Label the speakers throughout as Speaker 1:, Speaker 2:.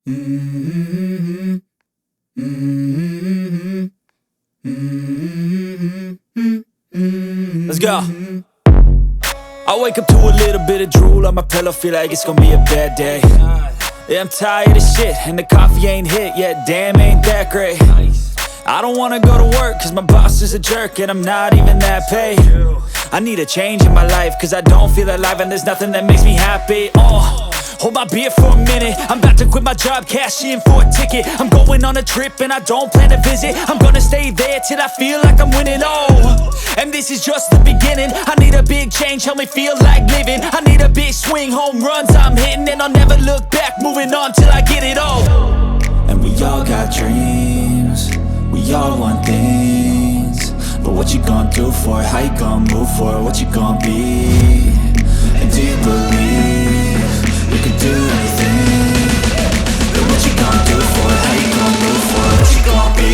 Speaker 1: Mm-hmm. Mm-hmm. Mm-hmm. Let's go. I wake up to a little bit of drool on my pillow, feel like it's gonna be a bad day. Yeah, I'm tired of shit, and the coffee ain't hit yet, damn, ain't that great. I don't wanna go to work, cause my boss is a jerk, and I'm not even that paid. I need a change in my life, cause I don't feel alive, and there's nothing that makes me happy. Hold my beer for a minute, I'm about to quit my job, cash in for a ticket. I'm going on a trip and I don't plan to visit. I'm gonna stay there till I feel like I'm winning, and this is just the beginning. I need a big change, help me feel like living. I need a big swing, home runs I'm hitting, and I'll never look back, moving on till I get it all. And we all got dreams, we all want things, but what you gonna do for it? How you gonna move for it? What you gonna be? And do you believe you can do anything? But what you gonna do for it? How you gonna move for it? What you gonna be?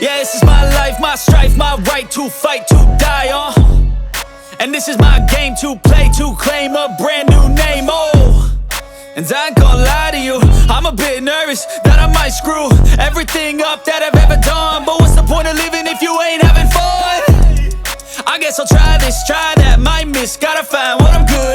Speaker 1: Yeah, this is my life, my strife, my right to fight, to die on. And this is my game to play, to claim a brand new name, And I ain't gonna lie to you, I'm a bit nervous that I might screw everything up that I've ever done. But what's the point of living if you ain't having fun? I guess I'll try this, try that, might miss, gotta find what I'm good at.